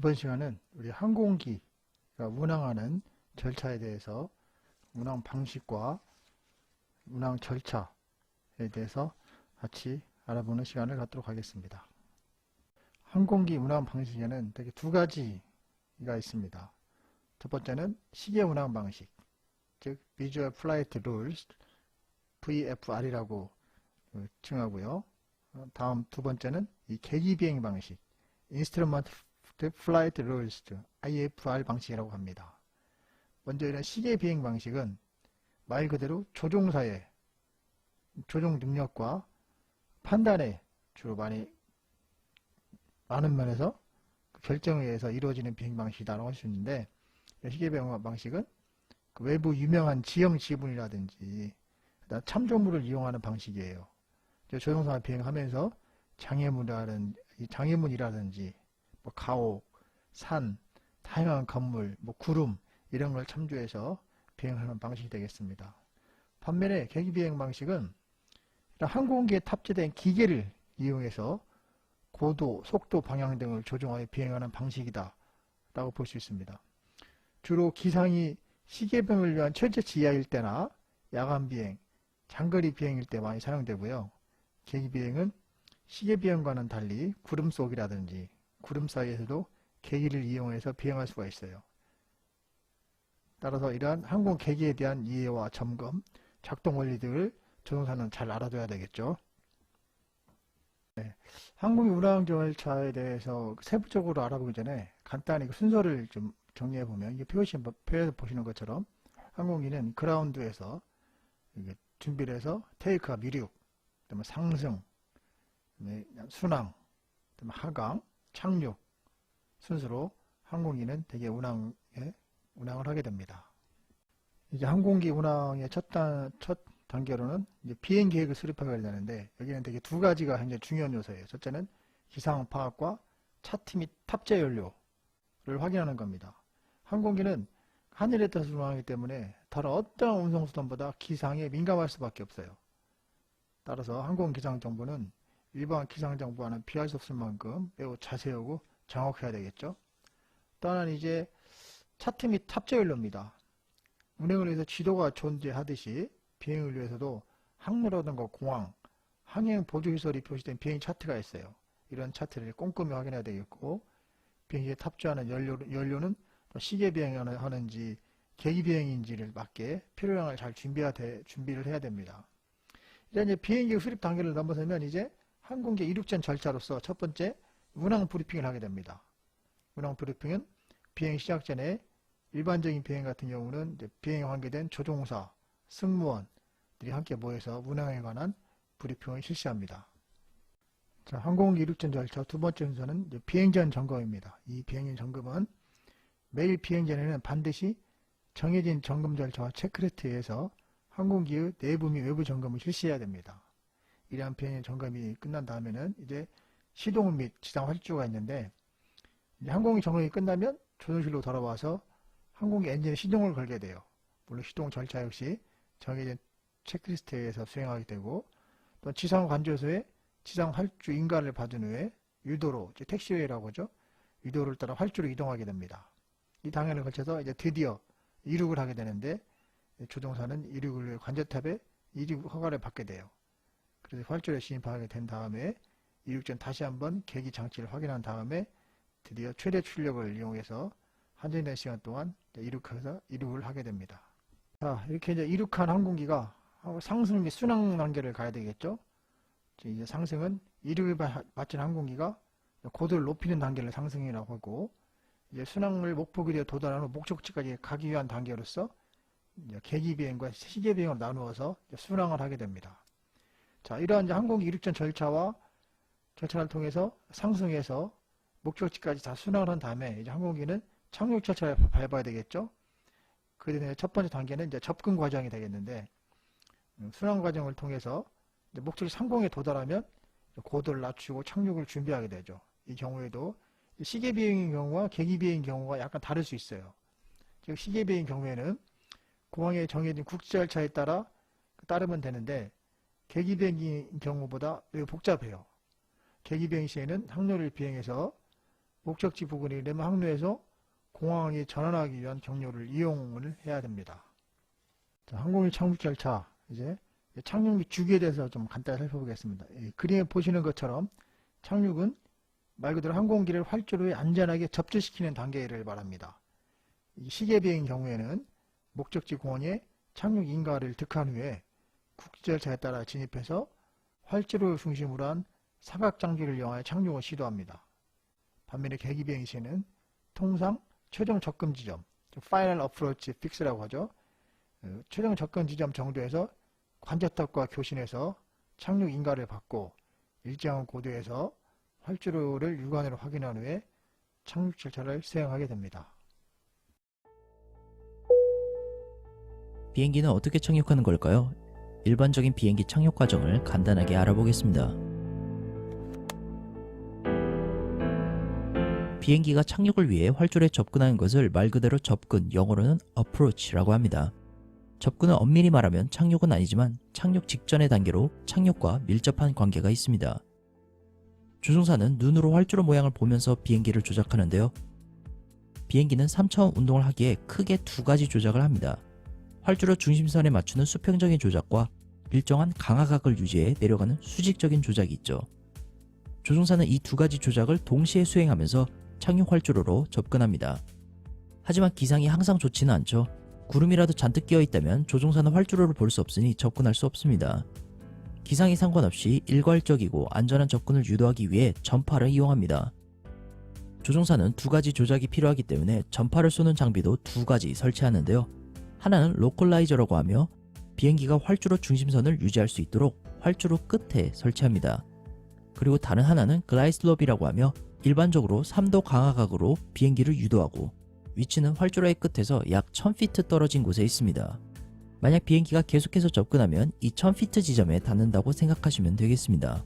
이번 시간은 우리 항공기가 운항하는 절차에 대해서 운항 방식과 운항 절차에 대해서 같이 알아보는 시간을 갖도록 하겠습니다. 항공기 운항 방식에는 되게 두 가지가 있습니다. 첫 번째는 시계 운항 방식, 즉 Visual Flight Rules, VFR이라고 칭하고요. 다음 두 번째는 이 계기 비행 방식, Instrument Flight Rules, IFR 방식이라고 합니다. 먼저 이런 시계 비행 방식은 말 그대로 조종사의 조종 능력과 판단에 주로 많은 면에서 결정에 의해서 이루어지는 비행 방식이라고 할 수 있는데, 시계 비행 방식은 그 외부 유명한 지형 지분이라든지 참조물을 이용하는 방식이에요. 조종사가 비행하면서 장애물이라든지 뭐 가옥, 산, 다양한 건물, 뭐 구름 이런 걸 참조해서 비행하는 방식이 되겠습니다. 반면에 계기 비행 방식은 항공기에 탑재된 기계를 이용해서 고도, 속도, 방향 등을 조종하여 비행하는 방식이다 라고 볼 수 있습니다. 주로 기상이 시계병을 위한 철저히 이하일 때나 야간 비행, 장거리 비행일 때 많이 사용되고요. 계기 비행은 시계 비행과는 달리 구름 속이라든지 구름 사이에서도 계기를 이용해서 비행할 수가 있어요. 따라서 이러한 항공 계기에 대한 이해와 점검, 작동 원리 등을 조종사는 잘 알아둬야 되겠죠. 네, 항공기 운항 절차에 대해서 세부적으로 알아보기 전에 간단히 순서를 좀 정리해 보면, 이게 표에서 보시는 것처럼 항공기는 그라운드에서 준비를 해서 테이크업, 이륙, 그다음에 상승, 그다음에 순항, 그다음에 하강, 착륙 순서로 항공기는 대개 운항을 하게 됩니다. 이제 항공기 운항의 첫 단계로는 이제 비행 계획을 수립하게 되는데, 여기는 되게 두 가지가 굉장히 중요한 요소예요. 첫째는 기상 파악과 차트 및 탑재 연료를 확인하는 겁니다. 항공기는 하늘에 떠서 운항하기 때문에 다른 어떠한 운송수단보다 기상에 민감할 수밖에 없어요. 따라서 항공 기상 정보는 일반 기상 정보와는 비할 수 없을 만큼 매우 자세하고 정확해야 되겠죠. 또 하나는 이제 차트 및 탑재 연료입니다. 운행을 위해서 지도가 존재하듯이 비행을 위해서도 항로라든가 공항, 항행 보조시설이 표시된 비행 차트가 있어요. 이런 차트를 꼼꼼히 확인해야 되겠고, 비행기에 탑재하는 연료는 시계 비행을 하는지 계기 비행인지를 맞게 필요량을 잘 준비를 해야 됩니다. 이제 비행기 수립 단계를 넘어서면 이제 항공기 이륙전 절차로서 첫 번째 운항 브리핑을 하게 됩니다. 운항 브리핑은 비행 시작 전에 일반적인 비행 같은 경우는 이제 비행에 관계된 조종사, 승무원들이 함께 모여서 운항에 관한 브리핑을 실시합니다. 자, 항공기 이륙전 절차 두 번째 순서는 비행 전 점검입니다. 이 비행 전 점검은 매일 비행 전에는 반드시 정해진 점검 절차와 체크리스트에 의해서 항공기의 내부 및 외부 점검을 실시해야 됩니다. 이러한 비행 점검이 끝난 다음에는 이제 시동 및 지상 활주가 있는데, 이제 항공기 점검이 끝나면 조종실로 돌아와서 항공기 엔진에 시동을 걸게 돼요. 물론 시동 절차 역시 정해진 체크리스트에 의해서 수행하게 되고, 또 지상 관제소에 지상 활주 인가를 받은 후에 유도로, 택시웨이라고 하죠. 유도를 따라 활주로 이동하게 됩니다. 이 단계를 거쳐서 이제 드디어 이륙을 하게 되는데, 조종사는 이륙을 위해 관제탑에 이륙 허가를 받게 돼요. 그래서 활주로에 진입하게 된 다음에 이륙 전 다시 한번 계기 장치를 확인한 다음에 드디어 최대 출력을 이용해서 한정된 시간 동안 이륙을 하게 됩니다. 자, 이렇게 이제 이륙한 항공기가 상승 및 순항 단계를 가야 되겠죠. 이제 상승은 이륙을 마친 항공기가 고도를 높이는 단계를 상승이라고 하고, 이제 순항을 목표기에 도달한 후 목적지까지 가기 위한 단계로서 계기 비행과 시계 비행으로 나누어서 순항을 하게 됩니다. 자, 이러한 이제 항공기 이륙전 절차를 통해서 상승해서 목적지까지 다 순항을 한 다음에 이제 항공기는 착륙 절차를 밟아야 되겠죠. 그래서 첫 번째 단계는 이제 접근 과정이 되겠는데, 순항 과정을 통해서 이제 목적지 상공에 도달하면 고도를 낮추고 착륙을 준비하게 되죠. 이 경우에도 시계 비행의 경우와 계기 비행의 경우가 약간 다를 수 있어요. 즉 시계 비행의 경우에는 공항에 정해진 국제 절차에 따르면 되는데, 계기 비행의 경우보다 매우 복잡해요. 계기 비행 시에는 항로를 비행해서 목적지 부근이 레모 항로에서 공항에 전환하기 위한 경로를 이용을 해야 됩니다. 자, 항공기 착륙 절차, 이제 착륙 및 주기에 대해서 좀 간단히 살펴보겠습니다. 그림에 보시는 것처럼 착륙은 말 그대로 항공기를 활주로에 안전하게 접지시키는 단계를 말합니다. 이 시계 비행의 경우에는 목적지 공항에 착륙 인가를 득한 후에 국제 절차에 따라 진입해서 활주로를 중심으로 한 사각 장비를 이용하여 착륙을 시도합니다. 반면에 계기 비행 시에는 통상 최종 접근 지점, Final Approach Fix라고 하죠. 최종 접근 지점 정도에서 관제탑과 교신해서 착륙 인가를 받고 일정한 고도에서 활주로를 육안으로 확인한 후에 착륙 절차를 수행하게 됩니다. 비행기는 어떻게 착륙하는 걸까요? 일반적인 비행기 착륙 과정을 간단하게 알아보겠습니다. 비행기가 착륙을 위해 활주로에 접근하는 것을 말 그대로 접근, 영어로는 approach라고 합니다. 접근은 엄밀히 말하면 착륙은 아니지만 착륙 직전의 단계로 착륙과 밀접한 관계가 있습니다. 조종사는 눈으로 활주로 모양을 보면서 비행기를 조작하는데요. 비행기는 3차원 운동을 하기에 크게 두 가지 조작을 합니다. 활주로 중심선에 맞추는 수평적인 조작과 일정한 강하각을 유지해 내려가는 수직적인 조작이 있죠. 조종사는 이 두 가지 조작을 동시에 수행하면서 착륙 활주로로 접근합니다. 하지만 기상이 항상 좋지는 않죠. 구름이라도 잔뜩 끼어 있다면 조종사는 활주로를 볼 수 없으니 접근할 수 없습니다. 기상에 상관없이 일괄적이고 안전한 접근을 유도하기 위해 전파를 이용합니다. 조종사는 두 가지 조작이 필요하기 때문에 전파를 쏘는 장비도 두 가지 설치하는데요. 하나는 로컬라이저라고 하며 비행기가 활주로 중심선을 유지할 수 있도록 활주로 끝에 설치합니다. 그리고 다른 하나는 글라이슬롭이라고 하며 일반적으로 3도 강하각으로 비행기를 유도하고 위치는 활주로의 끝에서 약 1000피트 떨어진 곳에 있습니다. 만약 비행기가 계속해서 접근하면 이 1000피트 지점에 닿는다고 생각하시면 되겠습니다.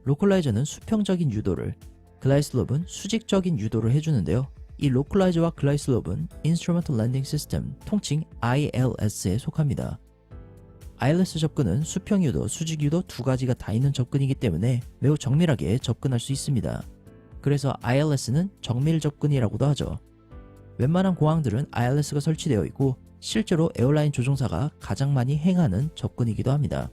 로컬라이저는 수평적인 유도를, 글라이슬롭은 수직적인 유도를 해주는데요. 이 로컬라이저와 글라이슬롭은 Instrument Landing System, 통칭 ILS에 속합니다. ILS 접근은 수평유도, 수직유도 두 가지가 다 있는 접근이기 때문에 매우 정밀하게 접근할 수 있습니다. 그래서 ILS는 정밀 접근이라고도 하죠. 웬만한 공항들은 ILS가 설치되어 있고 실제로 에어라인 조종사가 가장 많이 행하는 접근이기도 합니다.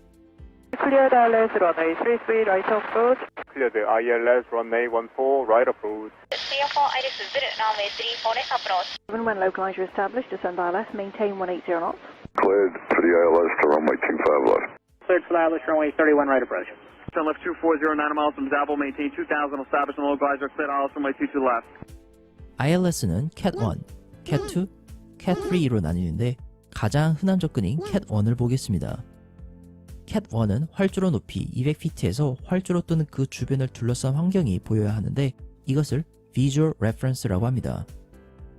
Clear the ILS runway 33 right approach. Clear the ILS runway 14 right approach. Clear for ILS runway 34 left approach. Even when localizer established, descend ILS, maintain 180 knots. Cleared for the ILS to runway 25 left. Cleared for the ILS runway 31 right approach. Turn left 2409 miles from Zabel, maintain 2000, establish the localizer, clear ILS runway 22 left. ILS는 Cat 1, Cat 2, Cat 3로 나뉘는데 가장 흔한 접근인 Cat 1을 보겠습니다. Cat 1은 활주로 높이 200피트에서 활주로 또는 그 주변을 둘러싼 환경이 보여야 하는데 이것을 Visual Reference라고 합니다.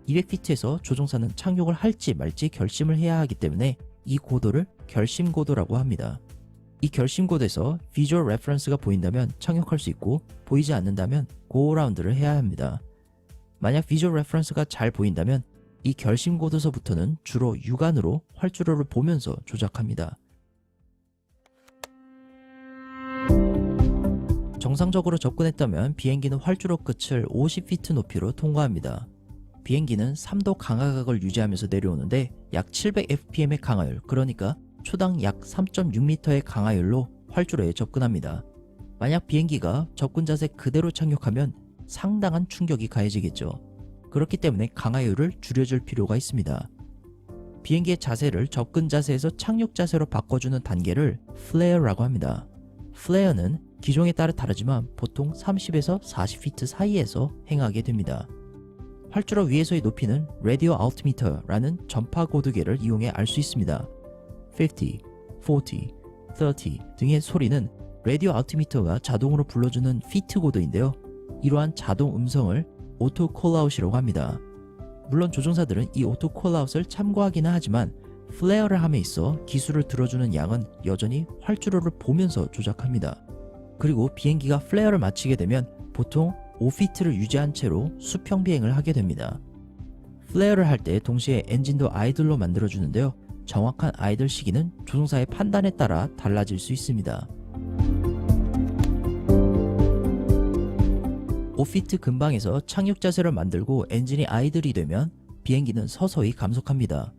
200피트에서 조종사는 착륙을 할지 말지 결심을 해야 하기 때문에 이 고도를 결심고도라고 합니다. 이 결심고도에서 Visual Reference가 보인다면 착륙할 수 있고 보이지 않는다면 Go Around를 해야 합니다. 만약 Visual Reference가 잘 보인다면 이 결심고도서부터는 주로 육안으로 활주로를 보면서 조작합니다. 정상적으로 접근했다면 비행기는 활주로 끝을 50피트 높이로 통과합니다. 비행기는 3도 강하각을 유지하면서 내려오는데 약 700fpm의 강하율, 그러니까 초당 약 3.6m의 강하율로 활주로에 접근합니다. 만약 비행기가 접근 자세 그대로 착륙하면 상당한 충격이 가해지겠죠. 그렇기 때문에 강하율을 줄여줄 필요가 있습니다. 비행기의 자세를 접근 자세에서 착륙 자세로 바꿔주는 단계를 Flare라고 합니다. Flare는 기종에 따라 다르지만 보통 30에서 40피트 사이에서 행하게 됩니다. 활주로 위에서의 높이는 Radio Altimeter라는 전파 고도계를 이용해 알 수 있습니다. 50, 40, 30 등의 소리는 Radio Altimeter가 자동으로 불러주는 피트 고도인데요. 이러한 자동 음성을 오토 콜아웃이라고 합니다. 물론 조종사들은 이 오토 콜아웃을 참고하기는 하지만 플레어를 함에 있어 기술을 들어주는 양은 여전히 활주로를 보면서 조작합니다. 그리고 비행기가 플레어를 마치게 되면 보통 5피트를 유지한 채로 수평 비행을 하게 됩니다. 플레어를 할 때 동시에 엔진도 아이들로 만들어주는데요. 정확한 아이들 시기는 조종사의 판단에 따라 달라질 수 있습니다. 5피트 근방에서 착륙 자세를 만들고 엔진이 아이들이 되면 비행기는 서서히 감속합니다.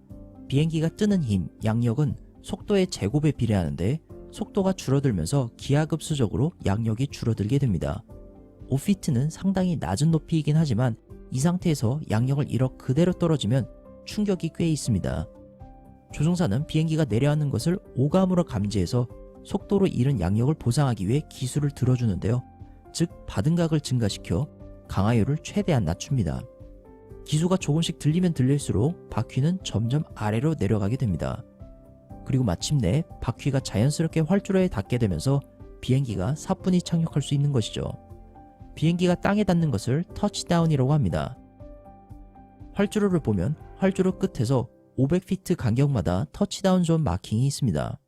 비행기가 뜨는 힘, 양력은 속도의 제곱에 비례하는데 속도가 줄어들면서 기하급수적으로 양력이 줄어들게 됩니다. 5피트는 상당히 낮은 높이이긴 하지만 이 상태에서 양력을 잃어 그대로 떨어지면 충격이 꽤 있습니다. 조종사는 비행기가 내려앉는 것을 오감으로 감지해서 속도로 잃은 양력을 보상하기 위해 기술을 들어주는데요. 즉 받은 각을 증가시켜 강하율을 최대한 낮춥니다. 기수가 조금씩 들리면 들릴수록 바퀴는 점점 아래로 내려가게 됩니다. 그리고 마침내 바퀴가 자연스럽게 활주로에 닿게 되면서 비행기가 사뿐히 착륙할 수 있는 것이죠. 비행기가 땅에 닿는 것을 터치다운이라고 합니다. 활주로를 보면 활주로 끝에서 500피트 간격마다 터치다운 존 마킹이 있습니다.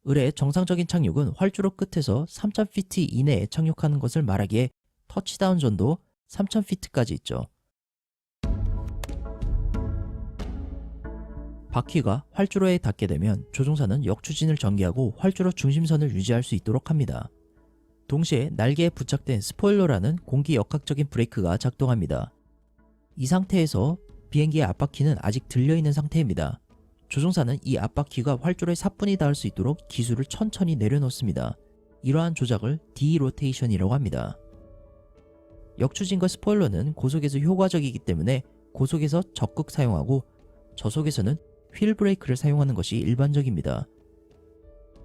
의뢰 정상적인 착륙은 활주로 끝에서 3000피트 이내에 착륙하는 것을 말하기에 터치다운 존도 3000피트까지 있죠. 바퀴가 활주로에 닿게 되면 조종사는 역추진을 전개하고 활주로 중심선을 유지할 수 있도록 합니다. 동시에 날개에 부착된 스포일러라는 공기 역학적인 브레이크가 작동합니다. 이 상태에서 비행기의 앞바퀴는 아직 들려있는 상태입니다. 조종사는 이 앞바퀴가 활주로에 사뿐히 닿을 수 있도록 기술을 천천히 내려놓습니다. 이러한 조작을 디로테이션이라고 합니다. 역추진과 스포일러는 고속에서 효과적이기 때문에 고속에서 적극 사용하고 저속에서는 휠 브레이크를 사용하는 것이 일반적입니다.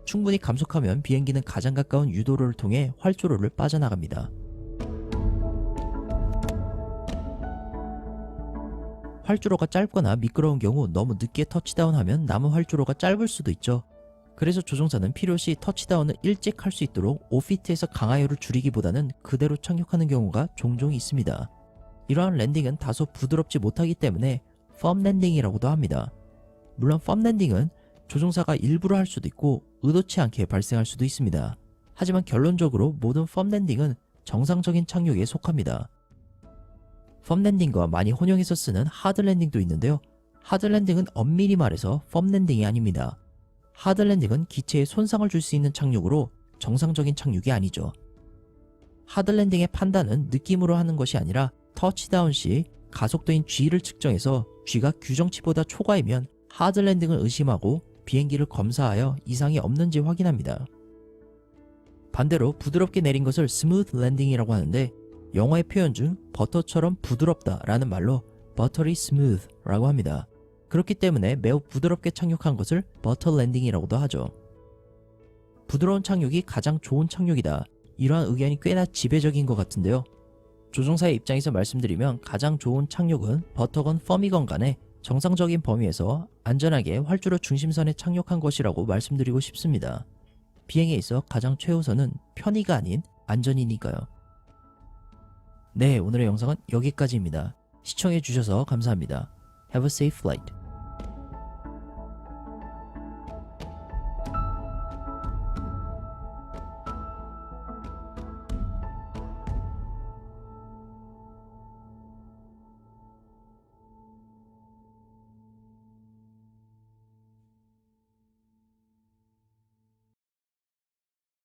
충분히 감속하면 비행기는 가장 가까운 유도로를 통해 활주로를 빠져나갑니다. 활주로가 짧거나 미끄러운 경우 너무 늦게 터치다운하면 남은 활주로가 짧을 수도 있죠. 그래서 조종사는 필요시 터치다운을 일찍 할 수 있도록 5피트에서 강하율을 줄이기보다는 그대로 착륙하는 경우가 종종 있습니다. 이러한 랜딩은 다소 부드럽지 못하기 때문에 펌 랜딩이라고도 합니다. 물론 펌 랜딩은 조종사가 일부러 할 수도 있고 의도치 않게 발생할 수도 있습니다. 하지만 결론적으로 모든 펌 랜딩은 정상적인 착륙에 속합니다. 펌 랜딩과 많이 혼용해서 쓰는 하드 랜딩도 있는데요. 하드 랜딩은 엄밀히 말해서 펌 랜딩이 아닙니다. 하드 랜딩은 기체에 손상을 줄 수 있는 착륙으로 정상적인 착륙이 아니죠. 하드 랜딩의 판단은 느낌으로 하는 것이 아니라 터치다운 시 가속도인 G를 측정해서 G가 규정치보다 초과이면 하드 랜딩을 의심하고 비행기를 검사하여 이상이 없는지 확인합니다. 반대로 부드럽게 내린 것을 스무드 랜딩이라고 하는데 영어의 표현 중 버터처럼 부드럽다 라는 말로 buttery smooth 라고 합니다. 그렇기 때문에 매우 부드럽게 착륙한 것을 버터 랜딩이라고도 하죠. 부드러운 착륙이 가장 좋은 착륙이다. 이러한 의견이 꽤나 지배적인 것 같은데요. 조종사의 입장에서 말씀드리면 가장 좋은 착륙은 버터건 펌이건 간에 정상적인 범위에서 안전하게 활주로 중심선에 착륙한 것이라고 말씀드리고 싶습니다. 비행에 있어 가장 최우선은 편의가 아닌 안전이니까요. 네, 오늘의 영상은 여기까지입니다. 시청해주셔서 감사합니다. Have a safe flight.